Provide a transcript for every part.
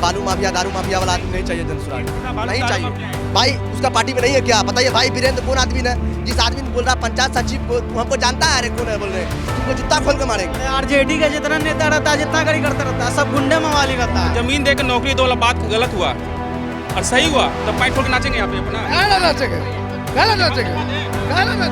बालू माफिया दारू माफिया वाला आदमी नहीं चाहिए जनसुराज, नहीं चाहिए भाई। उसका पार्टी में नहीं है क्या बताइए भाई। वीरेंद्र कौन आदमी है जिस आदमी ने बोल रहा पंचायत सचिव को हमको जानता है, अरे कौन है बोल रहे तुमको जूता खोल के मारेंगे। आरजेडी का जितना नेता रहता है जितना गड़ी करता रहता है सब गुंडे मवाली करता है। जमीन देकर नौकरी दो वाला बात गलत हुआ और सही हुआ तो पैंट खोल के नाचेंगे यहाँ पे अपना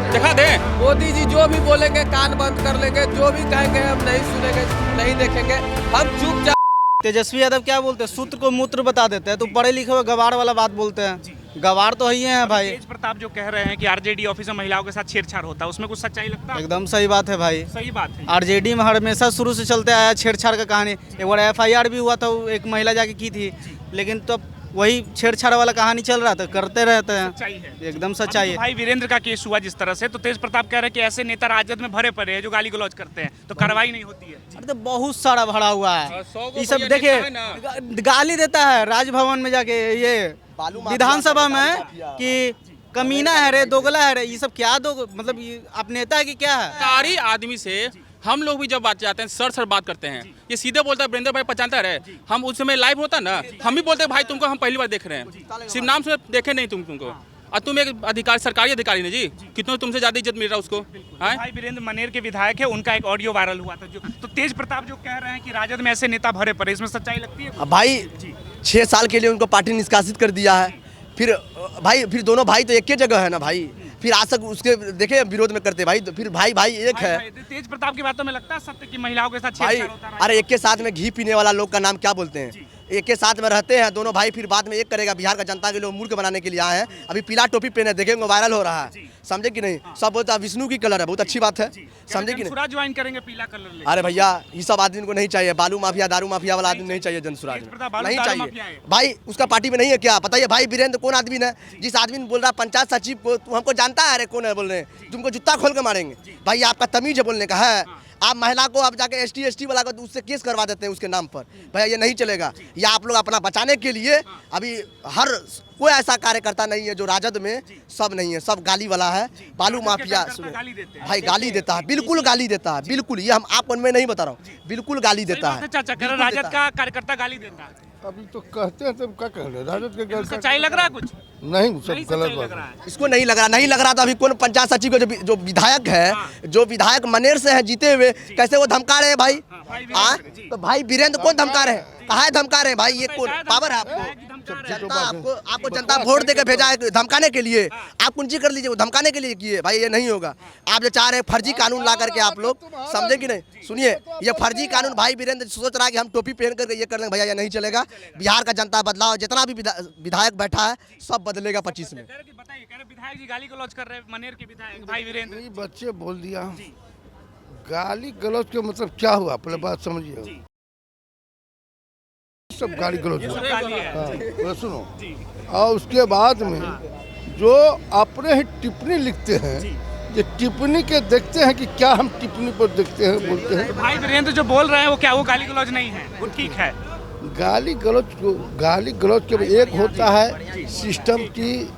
दिखा दे। मोदी जी जो भी बोलेंगे कान बंद कर लेंगे, जो भी कहेंगे हम नहीं सुनेंगे, नहीं देखेंगे, हम चुपचाप। तेजस्वी यादव क्या बोलते हैं, सूत्र को मूत्र बता देते हैं। तो पढ़े लिखे हुए गवार वाला बात बोलते हैं। गवार तो ही है भाई। तेज प्रताप जो कह रहे हैं कि आरजेडी ऑफिस में महिलाओं के साथ छेड़छाड़ होता है, उसमें कुछ सच्चाई लगता है? एकदम सही बात है भाई, सही बात है। आरजेडी में हमेशा शुरू से चलते आया छेड़छाड़ का कहानी। एक बार FIR भी हुआ था, एक महिला जाके की थी, लेकिन तो वही छेड़छाड़ वाला कहानी चल रहा था, करते रहते हैं। सच्चाई है, एकदम सच्चाई है। भाई वीरेंद्र का केस हुआ जिस तरह से, तो तेज प्रताप कह रहे हैं कि ऐसे नेता राजद में भरे पड़े हैं जो गाली गलौज करते हैं, तो कार्रवाई नहीं होती है। अरे तो बहुत सारा भरा हुआ है 100 ये सब। देखिए गाली देता है राजभवन में जाके, ये विधानसभा में कि कमीना है रे, दोगला है रे। ये सब क्या दो मतलब आप नेता है कि क्या है? सरकारी आदमी से हम लोग भी जब बात जाते हैं सर बात करते हैं, ये सीधे बोलता है वीरेंद्र भाई पहचानता है। हम उस समय लाइव होता ना, हम भी बोलते हैं भाई तुमको हम पहली बार देख रहे हैं, सिर्फ नाम से देखे नहीं तुमको। और तुम एक अधिकारी सरकारी अधिकारी ने जी, कितनों तुमसे ज्यादा इज्जत मिल रहा है उसको। भाई वीरेंद्र मनेर के विधायक है, उनका एक ऑडियो वायरल हुआ था जो, तो तेज प्रताप जो कह रहे हैं कि राजद में ऐसे नेता भरे पड़े, इसमें सच्चाई लगती है? भाई 6 साल के लिए उनको पार्टी निष्कासित कर दिया है। फिर भाई फिर दोनों भाई तो एक ही जगह है ना भाई, फिर आज तक उसके देखे विरोध में करते भाई, तो फिर भाई भाई एक है। तेज प्रताप की बातों में लगता है सत्य की महिलाओं के साथ भाई छेड़छाड़ होता है? अरे एक के साथ में घी पीने वाला लोग का नाम क्या बोलते हैं? एक के साथ में रहते हैं दोनों भाई, फिर बाद में एक करेगा। बिहार का जनता के लोग मूर्ख बनाने के लिए आए हैं। अभी पीला टोपी पहने देखेंगे वायरल हो रहा है, समझे कि नहीं? सब बोलता विष्णु की कलर है, बहुत अच्छी बात है, समझे कि नहीं? जनसुराज ज्वाइन करेंगे पीला कलर ले। अरे भैया ये सब आदमी को नहीं चाहिए। बालू माफिया दारू माफिया वाला आदमी नहीं चाहिए जनसुराज, नहीं चाहिए भाई। उसका पार्टी में नहीं है क्या बताइए भाई। वीरेंद्र कौन आदमी है जिस आदमी ने बोल रहा पंचायत सचिव को हमको जानता है, अरे कौन है बोल रहे तुमको जूता खोल के मारेंगे। भाई आपका तमीज है बोलने का है? आप महिला को आप जाके ST वाला को उससे केस करवा देते हैं उसके नाम पर। भैया ये नहीं चलेगा। या आप लोग अपना बचाने के लिए अभी हर कोई ऐसा कार्यकर्ता नहीं है जो राजद में सब नहीं है, सब गाली वाला है। बालू माफिया भाई गाली देता है, बिल्कुल गाली देता है, बिल्कुल। ये हम आपको मैं नहीं बता रहा हूँ, बिल्कुल गाली देता है। चाचा राजद का कार्यकर्ता गाली देता है? अभी तो कहते हैं तब क्या कह रहे हैं, राजद के सच्चाई लग रहा है कुछ? नहीं, सब गलत बात है। इसको नहीं लग रहा तो अभी कौन पंचायत सचिव को जो विधायक है, जो विधायक मनेर से है जीते हुए, कैसे वो धमका रहे हैं भाई? तो भाई वीरेंद्र कौन धमका रहे हैं? कहाँ है धमका रहे हैं भाई? ये कौन पावर है आपको? जनता आपको जनता वोट देकर भेजा है धमकाने के लिए। आप कुंजी कर लीजिए, वो धमकाने के लिए किए। भाई ये नहीं होगा। आप जो चाह रहे हैं फर्जी कानून ला करके आप लोग, समझे कि नहीं? सुनिए ये फर्जी कानून भाई वीरेंद्र सोच रहा है कि हम टोपी पहन करके ये कर लेंगे। भैया ये नहीं चलेगा। बिहार का जनता बदलाव, जितना भी विधायक बैठा है सब बदलेगा 25 में। विधायक जी गाली गलौज कर रहे हैं मनेर के विधायक भाई वीरेंद्र। बच्चे बोल दिया गाली गलौज के मतलब क्या हुआ, पहले बात समझिए। सब गाली गलौज सुनो, और उसके बाद में जो अपने ही टिप्पणी लिखते हैं, ये टिप्पणी के देखते हैं कि क्या हम टिप्पणी पर देखते हैं, बोलते हैं। भाई वीरेंद्र जो बोल रहे हैं वो क्या वो गाली गलौज नहीं है, वो ठीक है? गाली गलौज के एक होता है सिस्टम की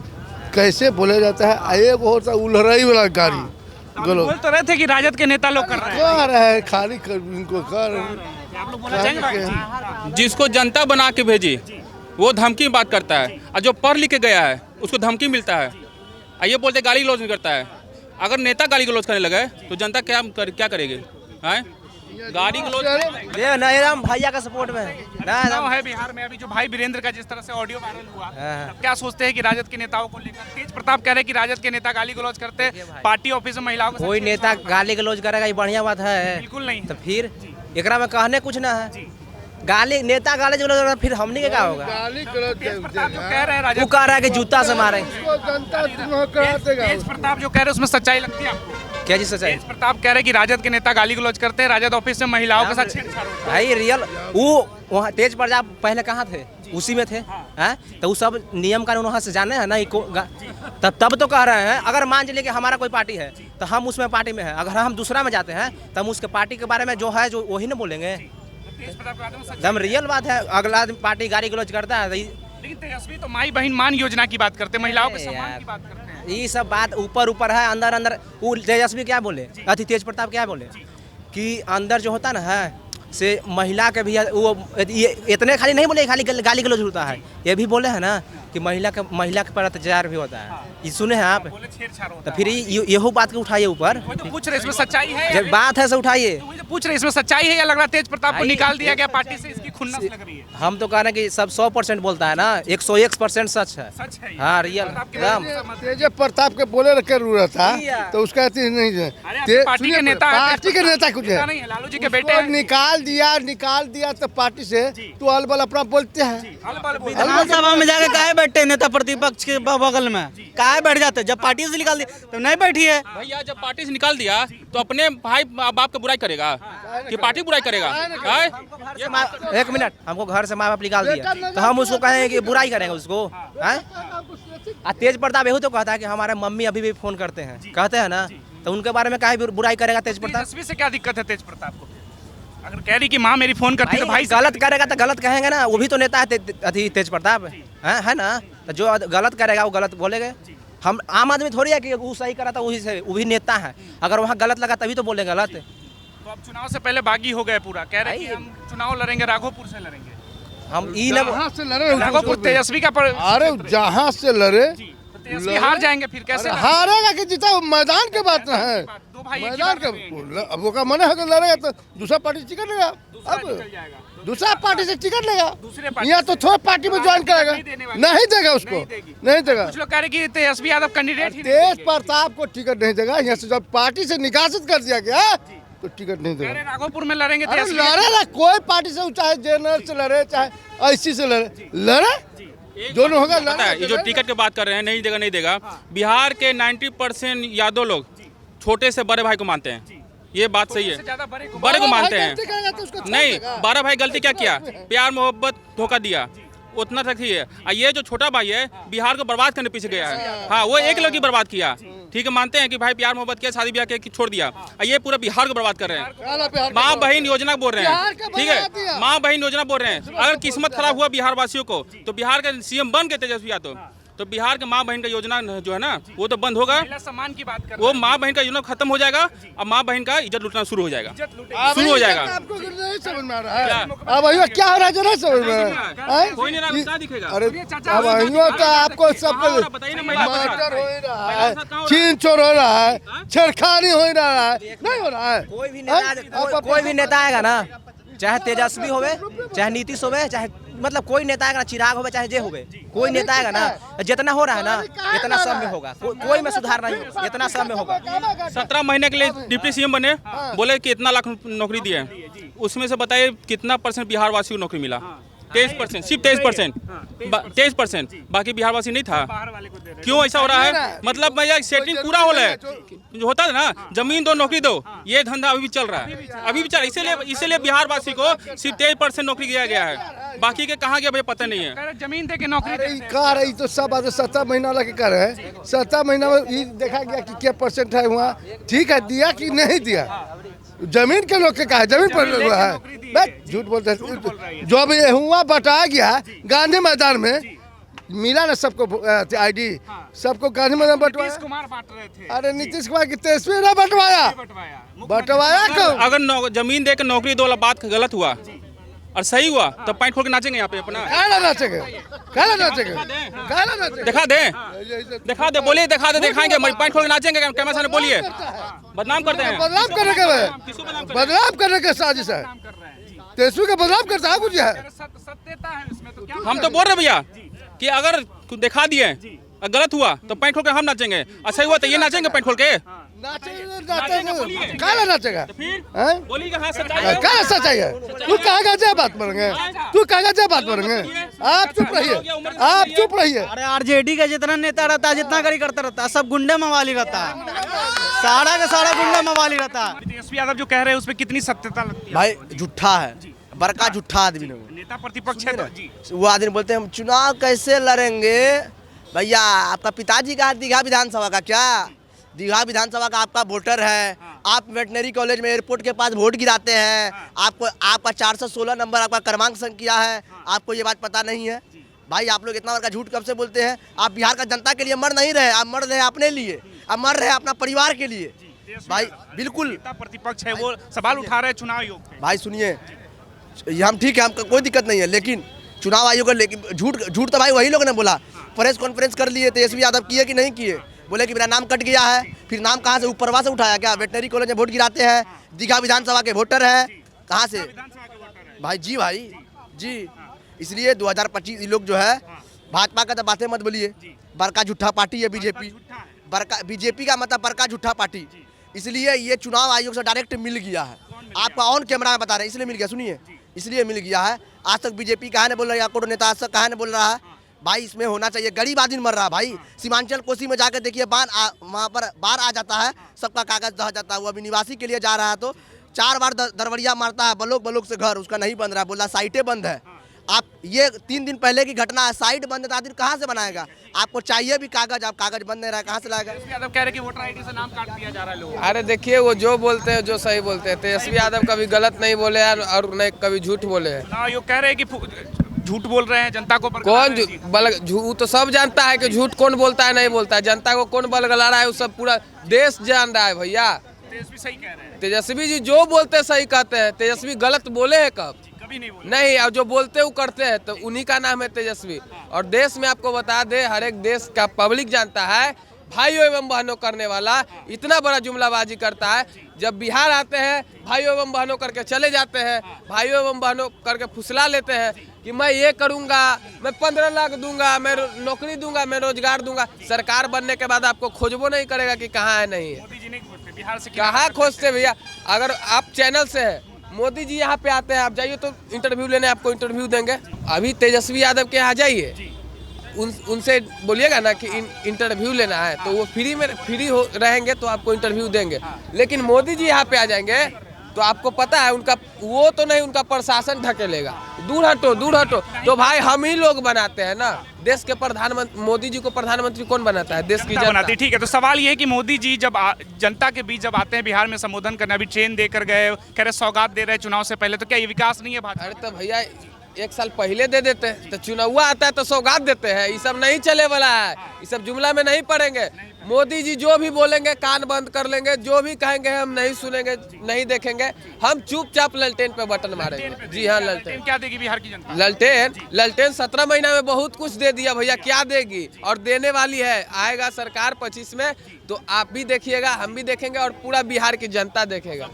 कैसे बोला जाता है, एक होता है उलहराई वाला गाली गलौज। बोल तो रहे थे कि राजद के नेता लोग कर रहे हैं खाली इनको कर रहे हैं। आप लोग बोलना चाहेंगे? जिसको जनता बना के भेजी वो धमकी बात करता है, और जो पढ़ लिख के गया है उसको धमकी मिलता है, और ये बोलते गाली गलौज नहीं करता है। अगर नेता गाली गलौज करने लगे तो जनता क्या करेगी? गाली गलौज नहीं भैया का सपोर्ट में है बिहार में। अभी जो भाई वीरेंद्र का जिस तरह से ऑडियो वायरल हुआ, तब क्या सोचते हैं कि राजद के नेताओं को लेकर? तेज प्रताप कह रहे हैं कि राजद के नेता गाली गलौज करते हैं, पार्टी ऑफिस में महिलाओं को। कोई नेता गाली गलौज करेगा ये बढ़िया बात है? बिल्कुल नहीं। तो फिर एकरा में कहने कुछ ना है। गाली नेता गाली गलौज फिर हमने क्या होगा? गाली गलौज कह रहे हैं वो कह रहा है कि जूता से मारे। तेज प्रताप जो कह रहे हैं उसमें सच्चाई लगती है आपको? क्या जी सच्चाई? तेज प्रताप कह रहे हैं कि राजद के नेता गाली गलौज करते हैं, राजद ऑफिस में महिलाओं के साथ छेड़छाड़ होता है। भाई रियल वो वहाँ तेज प्रताप पहले कहाँ थे? उसी में थे हैं? तो वो सब नियम कानून वहाँ से जाने हैं ना। तब तो कह रहे हैं अगर मान चलिए कि हमारा कोई पार्टी है तो हम उसमें पार्टी में है, अगर हम दूसरा में जाते हैं तो हम उसके पार्टी के बारे में जो है जो वही ना बोलेंगे। एकदम रियल बात है। अगला पार्टी गाली गलौज करता है। लेकिन तेजस्वी तो माई बहन मान योजना की बात करते हैं, महिलाओं के सम्मान की बात करते हैं। ये सब बात ऊपर है, अंदर वो तेजस्वी क्या बोले, तेज प्रताप क्या बोले कि अंदर जो होता ना है से महिला के भी वो ये इतने खाली नहीं बोले खाली गाली गलौज होता है, ये भी बोले हैं ना कि महिला के पर अत्याचार भी होता है, ये सुने हैं आप? बोले छेड़छाड़ होता तो फिर यही बात को उठाइए ऊपर, है। तो पूछ रहे इसमें सच्चाई है जब बात है से उठाइए। तो मुझे पूछ रहे इसमें सच्चाई है या लग रहा है तेज प्रताप को निकाल दिया गया पार्टी से, इसकी खुन्नस लग रही है? हम तो कह रहे हैं कि सब 100% बोलता है ना, 101% सच है। सच है ये। हाँ रियल एकदम। तेज प्रताप के बोले रखे जरूरत था तो उसका अथी नहीं है। अरे आपकी पार्टी के नेता है, पार्टी के नेता कुछ है नहीं है, लालू जी के बेटे उसको हैं। निकाल दिया तो पार्टी से तू अलबल अपना बोलते हैं। विधानसभा में जाके काहे बैठे नेता प्रतिपक्ष के बगल में, काहे बैठ जाते? जब पार्टी से निकाल दिया तो नहीं बैठी है। भैया जब पार्टी से निकाल दिया तो अपने भाई बाप का बुराई करेगा कि पार्टी बुराई करेगा? हैं? एक मिनट, हमको घर से माँ बाप निकाल दिया तो हम उसको कहें कि बुराई करेंगे उसको? हैं? तेज प्रताप यही तो कहता है कि हमारे मम्मी अभी भी फोन करते हैं, कहते हैं ना, तो उनके बारे में काहे बुराई करेगा तेज प्रताप? तेजस्वी से क्या दिक्कत है तेज प्रताप को? अगर कह रही कि माँ मेरी फोन करती तो भाई गलत करेगा तो गलत कहेंगे ना, वो भी तो नेता है तेज प्रताप, है ना? तो जो गलत करेगा वो गलत बोलेंगे। हम आम आदमी थोड़ी है कि वो सही करा था वही से, वो भी नेता है, अगर वहाँ गलत लगा तभी तो बोलेंगे गलत। तो अब चुनाव से पहले बागी हो गए पूरा, कह रहे हैं कि हम चुनाव लड़ेंगे, राघोपुर से लड़ेंगे। हम जहाँ से लड़े राघोपुर तेजस्वी का अरे जहाँ से लड़े तो तेजस्वी हार जाएंगे फिर कैसे? हारेगा कि जीता वो मैदान के बात ना है। दो भाई एक ही मैदान बार के अब वो का मन है अगर लड़ेगा तो दूसरा पार्टी टिकट लेगा। अब दूसरा पार्टी से टिकट लेगा, दूसरे पार्टी यहाँ तो थोड़ा पार्टी में ज्वाइन करेगा, नहीं देगा उसको, नहीं देगा। कुछ लोग कह रहे कि तेजस्वी यादव कैंडिडेट ही तेज प्रताप को टिकट नहीं देगा, यहाँ से जब पार्टी से निकासित कर दिया गया तो टिकट नहीं कह रहे देगा। राघोपुर में लड़ेंगे अरे तेजस्वी। लड़ेगा कोई पार्टी से, चाहे जेनरल से लड़े चाहे ऐसी से लड़े दोनों होगा। पता है ये जो टिकट की बात कर रहे हैं, नहीं देगा नहीं देगा, बिहार के 90% यादव लोग छोटे से बड़े भाई को मानते हैं, ये बात सही है, ज्यादा बड़े को बड़े को मानते हैं। हैं नहीं, बड़ा भाई गलती क्या किया? प्यार मोहब्बत धोखा दिया, उतना तक ही है। और ये जो छोटा भाई है बिहार को बर्बाद करने पीछे गया है। हाँ, वो एक लड़की बर्बाद किया, ठीक है, मानते हैं कि भाई प्यार मोहब्बत किया, शादी ब्याह किया, छोड़ दिया, और ये पूरा बिहार को बर्बाद कर रहे हैं। माँ बहन योजना बोल रहे हैं, ठीक है, माँ बहन योजना बोल रहे हैं। अगर किस्मत खराब हुआ बिहार वासियों को तो बिहार का सीएम बन गए तेजस्वी यादव, तो बिहार के माँ बहन का योजना जो है ना वो तो बंद होगा, महिला सम्मान की बात कर वो माँ बहन का योजना खत्म हो जाएगा, अब माँ बहन का इज्जत लूटना शुरू हो जाएगा, शुरू हो जाएगा। आपको नहीं समझ में आ रहा है अब अहियो क्या हो रहा है जो नहीं समझ में आ रहा है? कोई नहीं रहा, क्या दिखेगा? अरे अब अहियो तो आपको सब बताइए ना, महिला मर्डर हो ही रहा है, छीन चोर हो रहा है, छेड़खानी हो ही रहा है, नहीं हो रहा है। कोई भी नेता आएगा ना, चाहे तेजस्वी होवे, चाहे नीतीश होवे, चाहे मतलब कोई नेता आएगा ना, चिराग होवे चाहे जे होवे, कोई नेता आएगा ना, जितना हो रहा है ना इतना सब में होगा, कोई में सुधार नहीं होगा, इतना सब में होगा। 17 महीने के लिए डिप्टी सीएम बने, बोले कि इतना लाख नौकरी दिए, उसमें से बताइए कितना परसेंट बिहार वासियों को नौकरी मिला? 23%, सिर्फ 23%, बाकी बिहार वासी नहीं था। क्यों ऐसा हो रहा है? मतलब भैया सेटिंग पूरा हो रहा है, जो होता है ना जमीन दो नौकरी दो, ये धंधा अभी भी चल रहा है, अभी भी चल रहा है। इसीलिए बिहार वासी को सिर्फ 23% नौकरी दिया गया है, बाकी के कहाँ गया भैया पता नहीं है। जमीन दे के नौकरी अरे कह रही तो सब बात 17 महीना लगे कर रहे हैं, 17 महीना में ये देखा गया कि क्या परसेंट है वहाँ, ठीक है दिया कि नहीं दिया, जमीन के लोग के कहा जमीन पर हुआ है, बस झूठ बोलते हैं। जो भी हुआ बताया गया गांधी मैदान में, मिला ना सबको आईडी, सबको गांधी मैदान बंटवाया। कुमार बांट रहे थे। अरे नीतीश कुमार की तेजस्वी ने बंटवाया, बंटवाया क्यों? अगर जमीन दे के नौकरी दो वाला बात गलत हुआ और सही हुआ तो पैंट खोल के नाचेंगे यहाँ पे अपना, काला नाचेंगे, काला नाचेंगे, काला नाचेंगे। दिखा दे, बोलिए दिखा दे, दिखाएंगे, पैंट खोल के नाचेंगे कैमरा सामने, बोलिए। बदनाम करते हैं, बदनाम करने के बदनाम करने के साजिश है, तेजस्वी का बदनाम करता है कुछ है। सत्यता है इसमें तो क्या? हम तो बोल रहे भैया कि अगर दिखा दिए गलत हुआ तो पैंट खोल के हम नाचेंगे, अच्छा हुआ तो ये नाचेंगे पैंट खोल के, काला नाचेगा, बोलिए हाँ सच्चाई है। काला सच्चाई है। तू कहेगा जय बात करेंगे, तू कहेगा जय बात करेंगे, आप चुप रहिए, आप चुप रहिए। अरे आरजेडी का जितना नेता रहता है, जितना करी करता रहता है, सब गुंडे मवाली रहता है, सारा का सारा गुंडा मवाली रहता है। तेजस्वी यादव जो कह रहे हैं उसमें कितनी सत्यता लगती है? भाई झूठा है, बड़का झूठा आदमी है वो। नेता प्रतिपक्ष है तो जी। वो आदमी बोलते हैं हम चुनाव कैसे लड़ेंगे। भैया आपका पिताजी का दीघा विधानसभा का क्या, दीघा विधानसभा का आपका वोटर है, आप वेटनरी कॉलेज में एयरपोर्ट के पास वोट गिराते हैं, आपको आपका 416 नंबर आपका क्रमांक संख्या है, आपको ये बात पता नहीं है। भाई आप लोग इतना बड़ा झूठ कब से बोलते हैं? आप बिहार का जनता के लिए मर नहीं रहे, आप मर रहे हैं अपने लिए, आप मर रहे हैं अपना परिवार के लिए। भाई बिल्कुल नेता प्रतिपक्ष है वो सवाल उठा रहे हैं चुनाव आयोग पे। भाई सुनिए, हम ठीक है, हम कोई दिक्कत नहीं है, लेकिन चुनाव आयोग का लेकिन झूठ तो भाई वही लोग ने बोला। प्रेस कॉन्फ्रेंस कर लिए तेजस्वी यादव, किए कि नहीं किए? बोले कि मेरा नाम कट गया है, फिर नाम कहाँ से ऊपरवा से उठाया क्या? वेटनरी कॉलेज में वोट गिराते हैं, दीघा विधानसभा के वोटर हैं, कहाँ से भाई? जी इसलिए 2025 ये लोग जो है भाजपा का तो बातें मत बोलिए, बड़का झूठा पार्टी है बीजेपी। बीजेपी का मतलब बड़का झूठा पार्टी, इसलिए ये चुनाव आयोग से डायरेक्ट मिल गया है। आपका ऑन कैमरा में बता रहे हैं, इसलिए मिल गया। सुनिए, इसलिए मिल गया है। आज तक बीजेपी कहा नहीं बोल रहा है, या कोई नेता आज तक कहा नहीं बोल रहा है भाई इसमें होना चाहिए। गरीब आदमी मर रहा है भाई। सीमांचल कोसी में जाकर देखिए, वहाँ पर बाढ़ आ जाता है, सबका कागज दह जाता है। वो अभी निवासी के लिए जा रहा है तो 4 बार दरवड़िया मारता है, बलोक से घर उसका नहीं बन रहा है, बोला साइटें बंद है। आप ये 3 दिन पहले की घटना है, साइट बंद है तो आदमी कहाँ से बनाएगा? आपको चाहिए भी कागज, आप कागज बंद नहीं रहा है, कहाँ से लाएगा? यादव कह रहे कि वोटर आईडी से नाम काट दिया जा रहा है लोगों। अरे देखिए, वो जो बोलते हैं जो सही बोलते हैं। तेजस्वी यादव कभी गलत नहीं बोले हैं और नहीं कभी झूठ बोले हैं। आयोग कह रहे हैं कि झूठ बोल रहे हैं, जनता को कौन झूठ? तो सब जानता है कि झूठ कौन बोलता है नहीं बोलता है। जनता को कौन बलगला रहा है वो सब पूरा देश जान रहा है भैया। तेजस्वी सही कह रहे हैं। तेजस्वी जी जो बोलते हैं सही कहते हैं। तेजस्वी गलत बोले हैं कब? कभी नहीं बोले। नहीं, और जो बोलते वो करते हैं, तो उन्हीं का नाम है तेजस्वी। और देश में आपको बता दे, हर एक देश का पब्लिक जानता है, भाइयों एवं बहनों करने वाला इतना बड़ा जुमलाबाजी करता है। जब बिहार आते हैं भाइयों एवं बहनों करके चले जाते हैं, भाइयों एवं बहनों करके फुसला लेते हैं कि मैं ये करूंगा, मैं 15 लाख दूंगा, मैं नौकरी दूंगा, मैं रोजगार दूंगा। सरकार बनने के बाद आपको खोजबो नहीं करेगा कि कहाँ है नहीं है। मोदी जी नहीं खोजते, बिहार से कहाँ खोजते भैया? अगर आप चैनल से है, मोदी जी यहाँ पे आते हैं, आप जाइए तो इंटरव्यू लेने, आपको इंटरव्यू देंगे। अभी तेजस्वी यादव के यहाँ जाइए, उनसे बोलिएगा ना कि इंटरव्यू लेना है, तो वो फ्री हो रहेंगे तो आपको इंटरव्यू देंगे। लेकिन मोदी जी यहाँ पे आ जाएंगे तो आपको पता है उनका वो तो नहीं, उनका प्रशासन ढकेलेगा। दूर हटो। तो भाई हम ही लोग बनाते हैं ना देश के प्रधानमंत्री। मोदी जी को प्रधानमंत्री कौन बनाता है? देश की जनता बनाती। ठीक है, तो सवाल ये है कि मोदी जी जब जनता के बीच जब आते हैं बिहार में संबोधन करने, अभी ट्रेन देकर गए, कह रहे सौगात दे रहे चुनाव से पहले, तो क्या ये विकास नहीं है भाजपा? अरे तो भैया 1 साल पहले दे देते हैं, तो चुनाव आता है तो सौगात देते हैं। ये सब नहीं चले वाला है, ये सब जुमला में नहीं पड़ेंगे। मोदी जी जो भी बोलेंगे कान बंद कर लेंगे, जो भी कहेंगे हम नहीं सुनेंगे, नहीं देखेंगे। हम चुपचाप ललटेन पे बटन मारेंगे। जी हाँ, ललटेन। क्या देगी बिहार की जनता? ललटेन 17 महीना में बहुत कुछ दे दिया भैया, क्या देगी? और देने वाली है। आएगा सरकार 25 में, तो आप भी देखिएगा, हम भी देखेंगे और पूरा बिहार की जनता देखेगा।